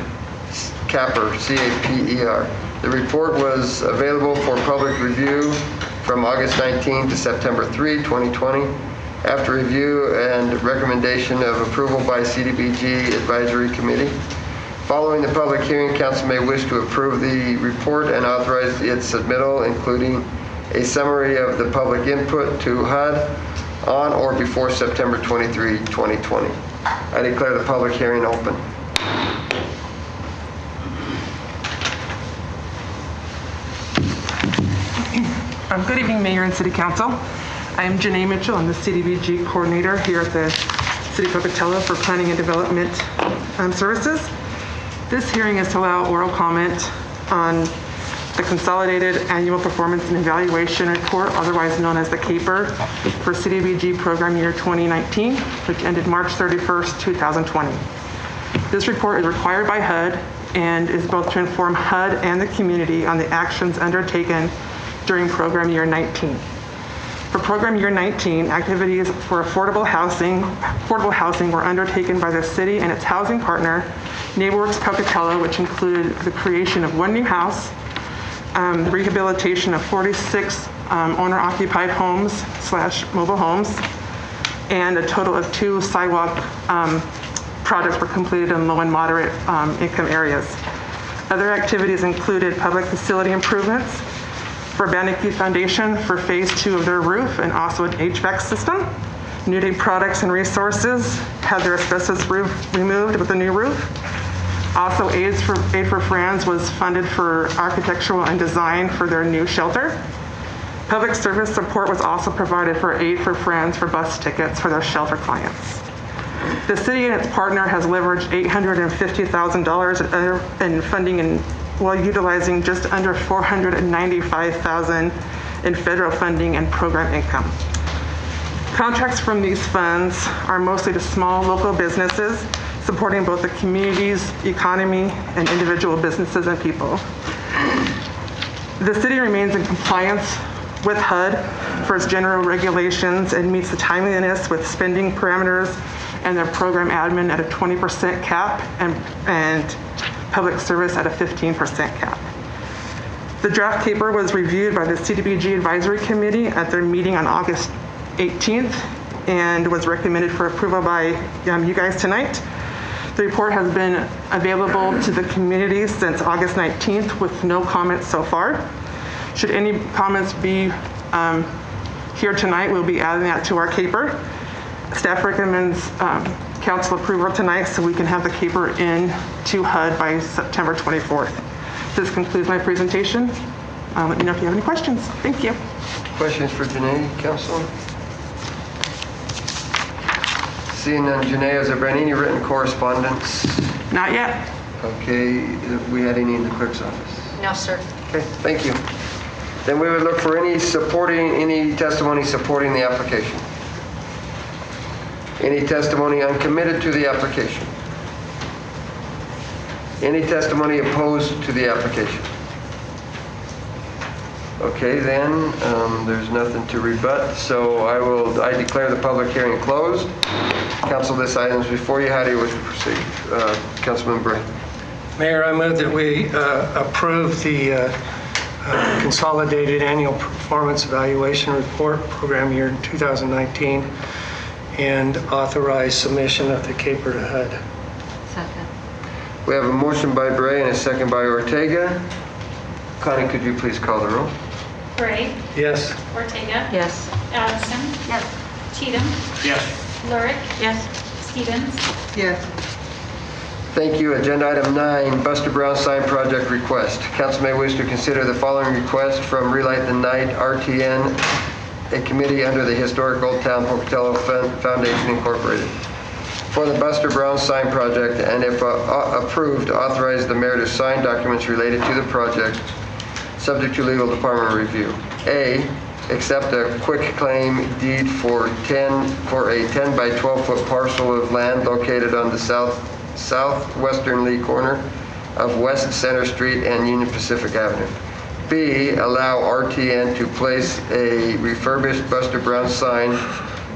CAPER, C-A-P-E-R. The report was available for public review from August 19 to September 3, 2020. After review and recommendation of approval by CDBG Advisory Committee. Following the public hearing, council may wish to approve the report and authorize its submittal, including a summary of the public input to HUD on or before September 23, 2020. I declare the public hearing open. Good evening, Mayor and City Council. I'm Janae Mitchell. I'm the CDBG coordinator here at the City of Pocatello for Planning and Development Services. This hearing is to allow oral comment on the Consolidated Annual Performance and Evaluation Report, otherwise known as the CAPER, for CDBG program year 2019, which ended March 31st, 2020. This report is required by HUD and is both to inform HUD and the community on the actions undertaken during program year 19. For program year 19, activities for affordable housing were undertaken by the city and its housing partner, NeighborWorks Pocatello, which included the creation of 1 new house, the rehabilitation of 46 owner-occupied homes / mobile homes, and a total of 2 sidewalk projects were completed in low and moderate income areas. Other activities included public facility improvements for Bannockview Foundation for phase 2 of their roof and also an HVAC system. New Day Products and Resources had their asbestos roof removed with a new roof. Also, Aid for Friends was funded for architectural and design for their new shelter. Public service support was also provided for Aid for Friends for bus tickets for their shelter clients. The city and its partner has leveraged $850,000 in funding while utilizing just under $495,000 in federal funding and program income. Contracts from these funds are mostly to small local businesses, supporting both the community's economy and individual businesses and people. The city remains in compliance with HUD for its general regulations and meets the timeliness with spending parameters and their program admin at a 20% cap and public service at a 15% cap. The draft paper was reviewed by the CDBG Advisory Committee at their meeting on August 18th and was recommended for approval by you guys tonight. The report has been available to the community since August 19th with no comments so far. Should any comments be here tonight, we'll be adding that to our CAPER. Staff recommends council approval tonight so we can have the CAPER in to HUD by September 24th. This concludes my presentation. Let me know if you have any questions. Thank you. Questions for Janae, council? Seeing none, Janae, has there been any written correspondence? Not yet. Okay, have we had any in the clerk's office? No, sir. Okay, thank you. Then we would look for any testimony supporting the application. Any testimony uncommitted to the application? Any testimony opposed to the application? Okay, then, there's nothing to rebut, so I declare the public hearing closed. Council, this item is before you. How do you wish to proceed? Councilman Bray. Mayor, I move that we approve the Consolidated Annual Performance Evaluation Report, program year 2019, and authorize submission of the CAPER to HUD. Second. We have a motion by Bray and a second by Ortega. Connie, could you please call the roll? Bray. Yes. Ortega. Yes. Addison. Yes. Cheatham. Yes. Lurick. Yes. Stevens. Yes. Thank you. Agenda item 9, Buster Brown sign project request. Council may wish to consider the following request from Relight the Night, RTN, a committee under the Historic Old Town Pocatello Foundation Incorporated. For the Buster Brown sign project, and if approved, authorize the mayor to sign documents related to the project, subject to legal department review. A, accept a quick claim deed for a 10 by 12 foot parcel of land located on the southwestern corner of West Center Street and Union Pacific Avenue. B, allow RTN to place a refurbished Buster Brown sign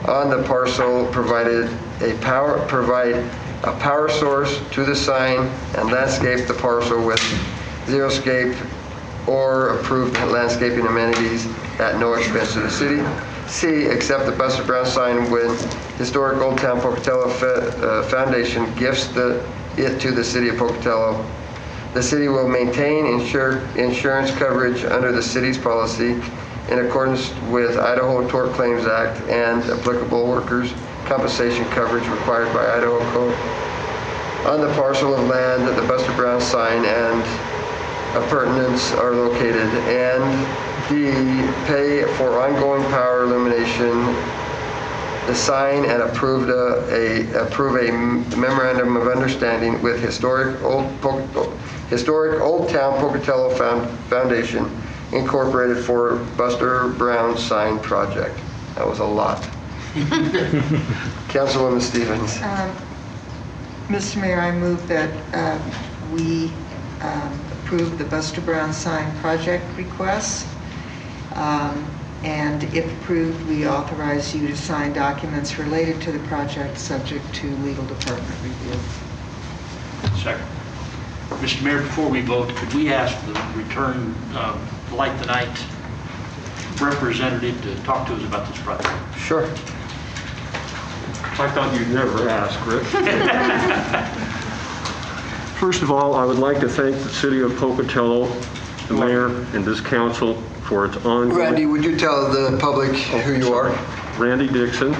on the parcel, provide a power source to the sign, and landscape the parcel with xeriscape or approved landscaping amenities at no expense to the city. C, accept the Buster Brown sign when Historic Old Town Pocatello Foundation gifts it to the city of Pocatello. The city will maintain insurance coverage under the city's policy in accordance with Idaho Tort Claims Act and applicable workers' compensation coverage required by Idaho Code. On the parcel of land that the Buster Brown sign and appurtenance are located, and D, pay for ongoing power illumination, the sign, and approve a memorandum of understanding with Historic Old Town Pocatello Foundation Incorporated for Buster Brown sign project. That was a lot. Councilwoman Stevens. Mr. Mayor, I move that we approve the Buster Brown sign project request. And if approved, we authorize you to sign documents related to the project subject to legal department review. Second. Mr. Mayor, before we vote, could we ask the return Light the Night representative to talk to us about this project? Sure. I thought you'd never ask, Rick. First of all, I would like to thank the city of Pocatello, the mayor, and this council for its ongoing... Randy, would you tell the public who you are? Randy Dixon.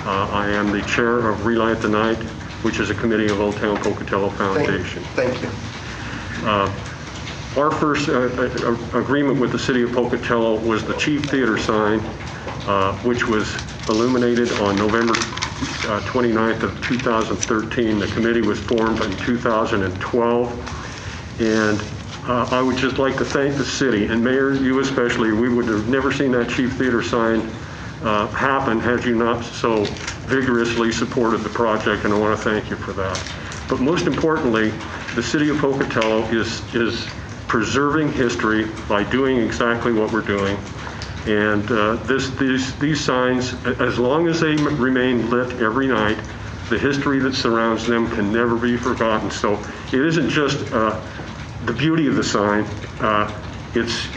I am the chair of Relight the Night, which is a committee of Old Town Pocatello Foundation. Thank you. Our first agreement with the city of Pocatello was the Chief Theater sign, which was illuminated on November 29th of 2013. The committee was formed in 2012, and I would just like to thank the city, and Mayor, you especially. We would have never seen that Chief Theater sign happen had you not so vigorously supported the project, and I want to thank you for that. But most importantly, the city of Pocatello is preserving history by doing exactly what we're doing. And these signs, as long as they remain lit every night, the history that surrounds them can never be forgotten. So it isn't just the beauty of the sign, it's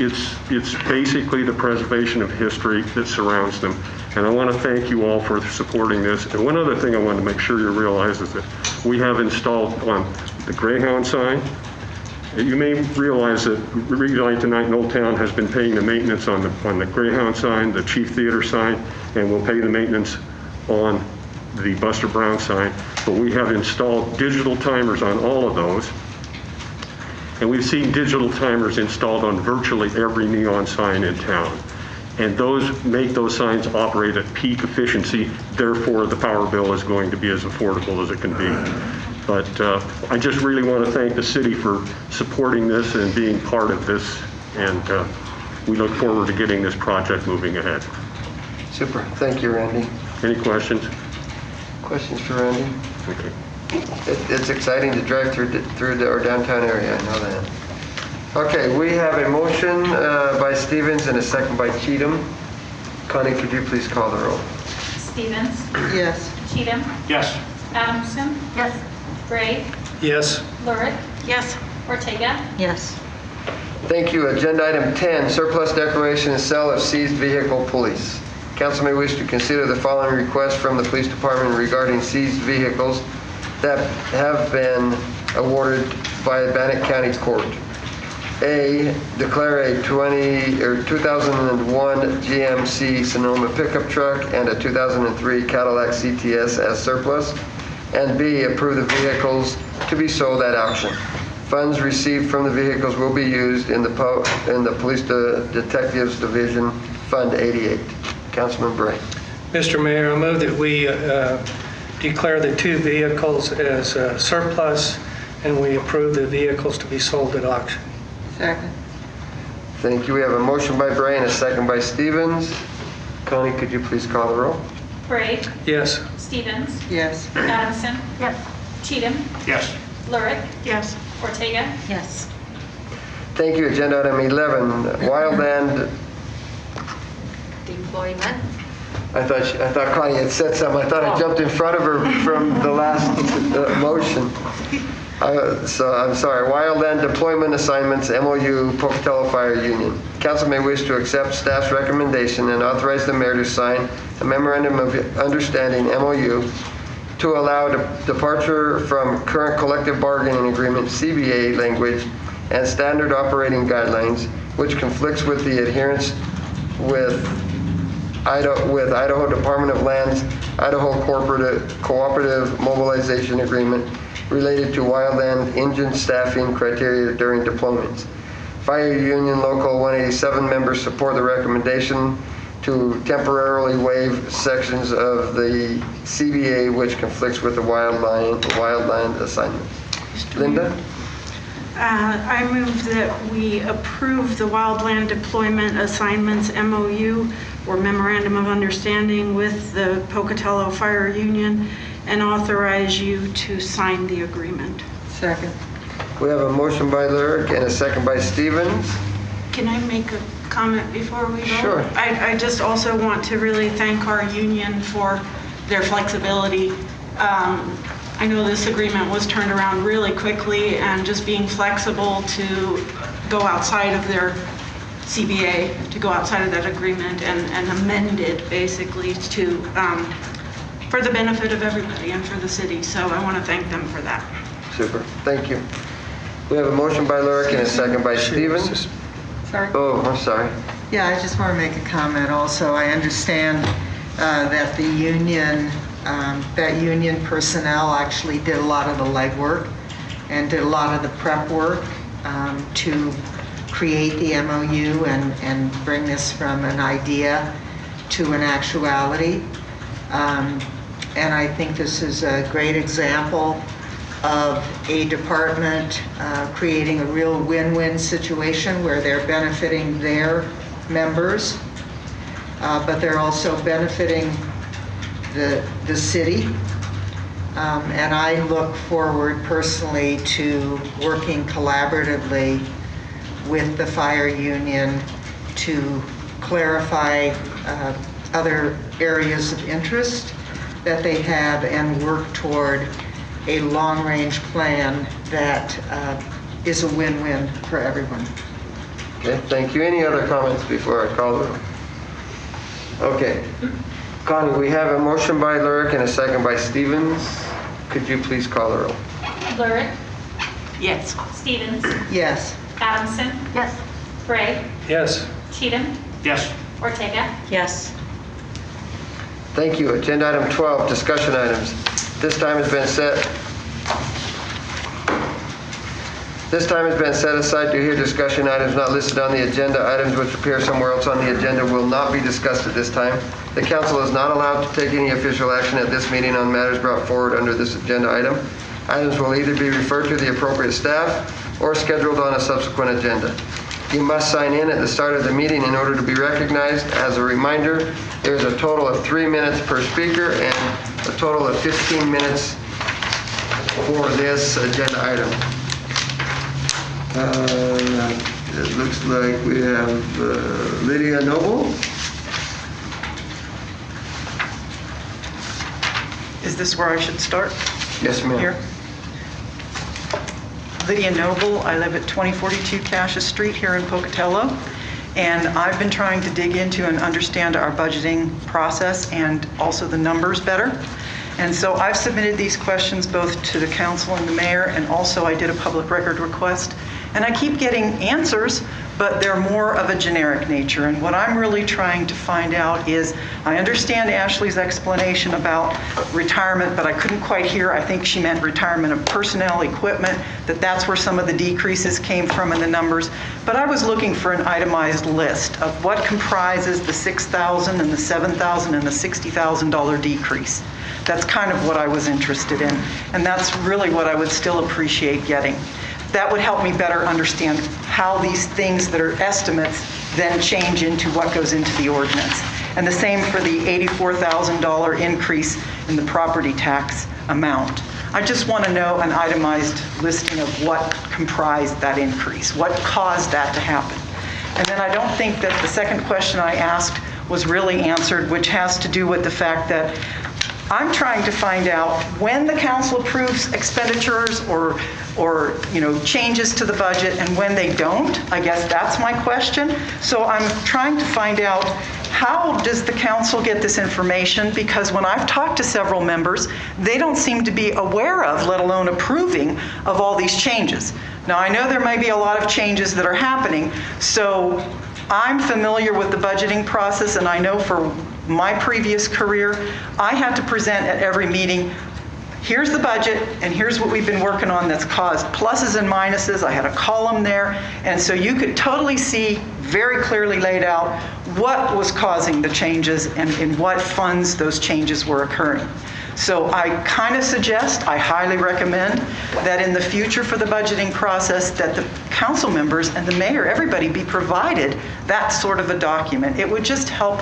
basically the preservation of history that surrounds them. And I want to thank you all for supporting this. And one other thing I want to make sure you realize is that we have installed on the Greyhound sign. You may realize that Relight Tonight in Old Town has been paying the maintenance on the Greyhound sign, the Chief Theater sign, and we'll pay the maintenance on the Buster Brown sign. But we have installed digital timers on all of those. And we've seen digital timers installed on virtually every neon sign in town. And those make those signs operate at peak efficiency. Therefore, the power bill is going to be as affordable as it can be. But I just really want to thank the city for supporting this and being part of this. And we look forward to getting this project moving ahead. Super. Thank you, Randy. Any questions? Questions for Randy? Okay. It's exciting to drive through our downtown area, I know that. Okay, we have a motion by Stevens and a second by Cheatham. Connie, could you please call the roll? Stevens? Yes. Cheatham? Yes. Adamson? Yes. Gray? Yes. Lurick? Yes. Ortega? Yes. Thank you. Agenda item 10, surplus declaration and sale of seized vehicle police. Council may wish to consider the following request from the police department regarding seized vehicles that have been awarded by Bannock County Court. A, declare a 2001 GMC Sonoma pickup truck and a 2003 Cadillac CTS as surplus. And B, approve the vehicles to be sold at auction. Funds received from the vehicles will be used in the Police Detectives Division Fund 88. Councilman Bray. Mr. Mayor, I move that we declare the two vehicles as surplus, and we approve the vehicles to be sold at auction. Second. Thank you. We have a motion by Bray and a second by Stevens. Connie, could you please call the roll? Bray? Yes. Stevens? Yes. Adamson? Yes. Cheatham? Yes. Lurick? Yes. Ortega? Yes. Thank you. Agenda item 11, wildland. Deployment. I thought Connie had said something. I thought I jumped in front of her from the last motion. So I'm sorry. Wildland deployment assignments, MOU, Pocatello Fire Union. Council may wish to accept staff's recommendation and authorize the mayor to sign a memorandum of understanding, MOU, to allow departure from current collective bargaining agreement, CBA language, and standard operating guidelines, which conflicts with the adherence with Idaho Department of Lands, Idaho Cooperative Mobilization Agreement related to wildland engine staffing criteria during deployments. Fire Union Local 187 members support the recommendation to temporarily waive sections of the CBA which conflicts with the wildland assignment. Linda? I move that we approve the wildland deployment assignments MOU or Memorandum of Understanding with the Pocatello Fire Union and authorize you to sign the agreement. Second. We have a motion by Lyric and a second by Stevens. Can I make a comment before we vote? Sure. I just also want to really thank our union for their flexibility. I know this agreement was turned around really quickly, and just being flexible to go outside of their CBA, to go outside of that agreement and amend it basically to, for the benefit of everybody and for the city. So I want to thank them for that. Super, thank you. We have a motion by Lyric and a second by Stevens. Sorry. Oh, I'm sorry. Yeah, I just want to make a comment also. I understand that the union, that union personnel actually did a lot of the legwork and did a lot of the prep work to create the MOU and bring this from an idea to an actuality. And I think this is a great example of a department creating a real win-win situation where they're benefiting their members, but they're also benefiting the city. And I look forward personally to working collaboratively with the fire union to clarify other areas of interest that they have and work toward a long-range plan that is a win-win for everyone. Okay, thank you. Any other comments before I call the roll? Okay. Connie, we have a motion by Lyric and a second by Stevens. Could you please call the roll? Lyric, Yes. Stevens, Yes. Adamson, Yes. Gray, Yes. Cheatham, Yes. Ortega. Yes. Thank you. Agenda item 12, discussion items. This time has been set aside to hear discussion items not listed on the agenda. Items which appear somewhere else on the agenda will not be discussed at this time. The council is not allowed to take any official action at this meeting on matters brought forward under this agenda item. Items will either be referred to the appropriate staff or scheduled on a subsequent agenda. You must sign in at the start of the meeting in order to be recognized. As a reminder, there is a total of 3 minutes per speaker and a total of 15 minutes for this agenda item. It looks like we have Lydia Noble. Is this where I should start? Yes, ma'am. Here. Lydia Noble. I live at 2042 Cassius Street here in Pocatello. And I've been trying to dig into and understand our budgeting process and also the numbers better. And so I've submitted these questions both to the council and the mayor, and also I did a public record request. And I keep getting answers, but they're more of a generic nature. And what I'm really trying to find out is, I understand Ashley's explanation about retirement, but I couldn't quite hear. I think she meant retirement of personnel, equipment, that's where some of the decreases came from in the numbers. But I was looking for an itemized list of what comprises the $6,000 and the $7,000 and the $60,000 decrease. That's kind of what I was interested in. And that's really what I would still appreciate getting. That would help me better understand how these things that are estimates then change into what goes into the ordinance. And the same for the $84,000 increase in the property tax amount. I just want to know an itemized listing of what comprised that increase, what caused that to happen. And then I don't think that the second question I asked was really answered, which has to do with the fact that I'm trying to find out when the council approves expenditures or changes to the budget and when they don't. I guess that's my question. So I'm trying to find out, how does the council get this information? Because when I've talked to several members, they don't seem to be aware of, let alone approving of all these changes. Now, I know there may be a lot of changes that are happening, so I'm familiar with the budgeting process, and I know for my previous career, I had to present at every meeting here's the budget, and here's what we've been working on that's caused pluses and minuses. I had a column there, and so you could totally see very clearly laid out what was causing the changes and in what funds those changes were occurring. So I kind of suggest, I highly recommend that in the future for the budgeting process that the council members and the mayor, everybody be provided that sort of a document. It would just help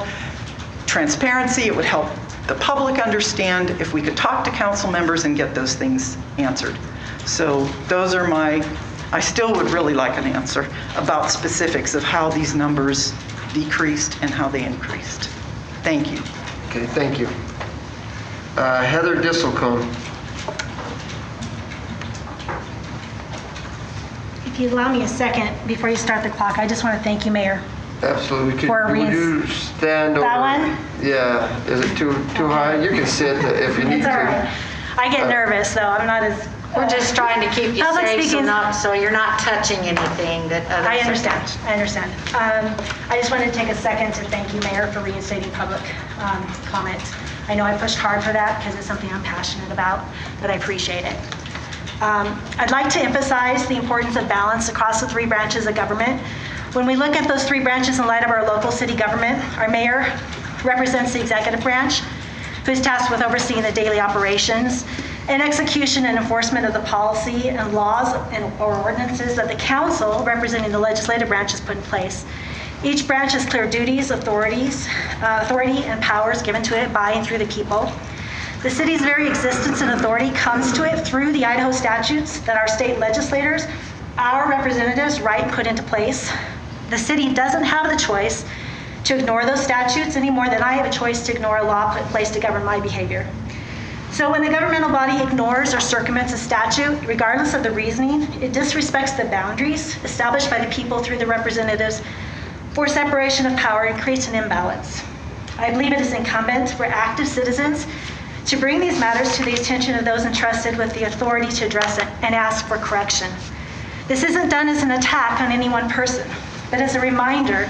transparency, it would help the public understand if we could talk to council members and get those things answered. So those are I still would really like an answer about specifics of how these numbers decreased and how they increased. Thank you. Okay, thank you. Heather Disselcombe. If you allow me a second before you start the clock, I just want to thank you, Mayor. Absolutely. Would you stand over? That one? Yeah. Is it too high? You can sit if you need It's all to. right. I get nervous, though. I'm not as... We're just trying to keep you Public safe speaking- so you're not touching anything that others I are understand. touching. I understand. I just wanted to take a second to thank you, Mayor, for reinstating public comment. I know I pushed hard for that because it's something I'm passionate about, but I appreciate it. I'd like to emphasize the importance of balance across the three branches of government. When we look at those three branches in light of our local city government, our mayor represents the executive branch, who is tasked with overseeing the daily operations and execution and enforcement of the policy and laws or ordinances that the council, representing the legislative branch, has put in place. Each branch has clear duties, authority, and powers given to it by and through the people. The city's very existence and authority comes to it through the Idaho statutes that our state legislators, our representatives, write and put into place. The city doesn't have the choice to ignore those statutes any more than I have a choice to ignore a law put in place to govern my behavior. So when a governmental body ignores or circumvents a statute, regardless of the reasoning, it disrespects the boundaries established by the people through the representatives for separation of power and creates an imbalance. I believe it is incumbent for active citizens to bring these matters to the attention of those entrusted with the authority to address it and ask for correction. This isn't done as an attack on any one person, but as a reminder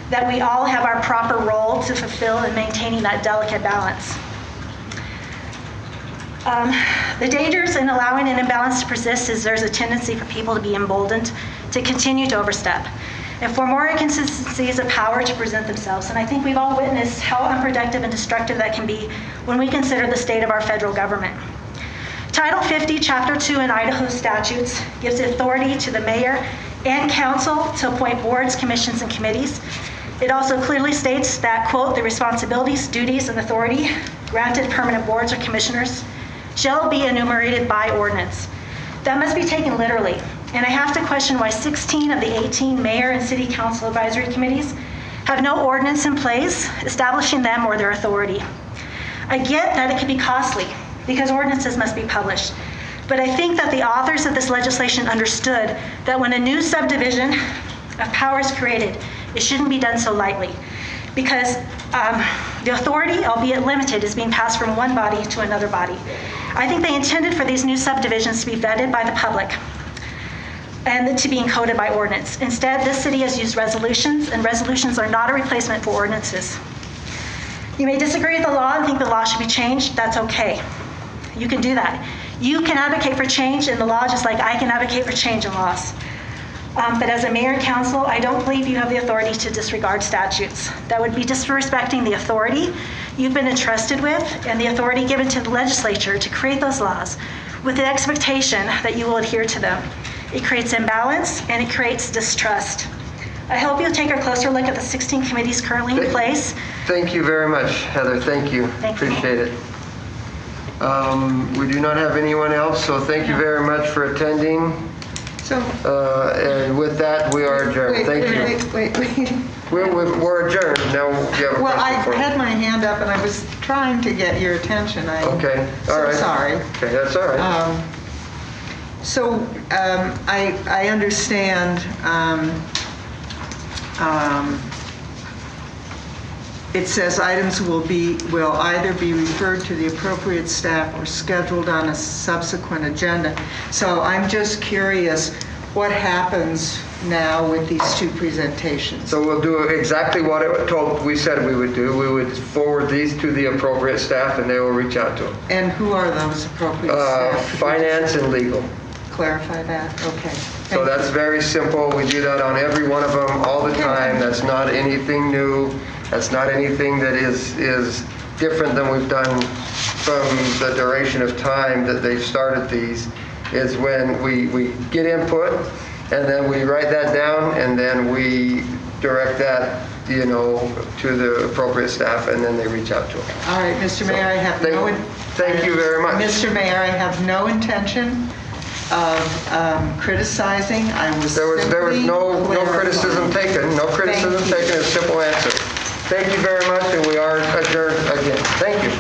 that we all have our proper role to fulfill in maintaining that delicate balance. The dangers in allowing an imbalance to persist is there's a tendency for people to be emboldened to continue to overstep and for more inconsistencies of power to present themselves. And I think we've all witnessed how unproductive and destructive that can be when we consider the state of our federal government. Title 50, Chapter 2 in Idaho statutes gives authority to the mayor and council to appoint boards, commissions, and committees. It also clearly states that, quote, the responsibilities, duties, and authority granted permanent boards or commissioners shall be enumerated by ordinance. That must be taken literally. And I have to question why 16 of the 18 mayor and city council advisory committees have no ordinance in place establishing them or their authority. I get that it can be costly because ordinances must be published. But I think that the authors of this legislation understood that when a new subdivision of power is created, it shouldn't be done so lightly because the authority, albeit limited, is being passed from one body to another body. I think they intended for these new subdivisions to be vetted by the public and to be encoded by ordinance. Instead, this city has used resolutions, and resolutions are not a replacement for ordinances. You may disagree with the law and think the law should be changed. That's okay. You can do that. You can advocate for change in the law just like I can advocate for change in laws. But as a mayor and council, I don't believe you have the authority to disregard statutes. That would be disrespecting the authority you've been entrusted with and the authority given to the legislature to create those laws with the expectation that you will adhere to them. It creates imbalance and it creates distrust. I hope you'll take a closer look at the 16 committees currently in place. Thank you very much, Heather. Thank you. Appreciate it. We do not have anyone else, so thank you very much for attending. And with that, we are adjourned. Thank you. Wait. We're adjourned. Now you have a Well, I question for me. had my hand up and I was trying to get your attention. Okay, all right. Sorry. Okay, that's all right. I understand it says items will either be referred to the appropriate staff or scheduled on a subsequent agenda. So I'm just curious, what happens now with these two presentations? So we'll do exactly what we said we would do. We would forward these to the appropriate staff and they will reach out to them. And who are those appropriate staff? Finance and legal. Clarify that, okay. So that's very simple. We do that on every one of them all the time. That's not anything new. That's not anything that is different than we've done from the duration of time that they've started these, is when we get input and then we write that down and then we direct that, to the appropriate staff and then they reach out to them. All right, Mr. Mayor, I have Thank you very much. Mr. Mayor, I have no intention of criticizing. There was no criticism taken. No criticism taken. A simple answer. Thank you very much, and we are adjourned again. Thank you.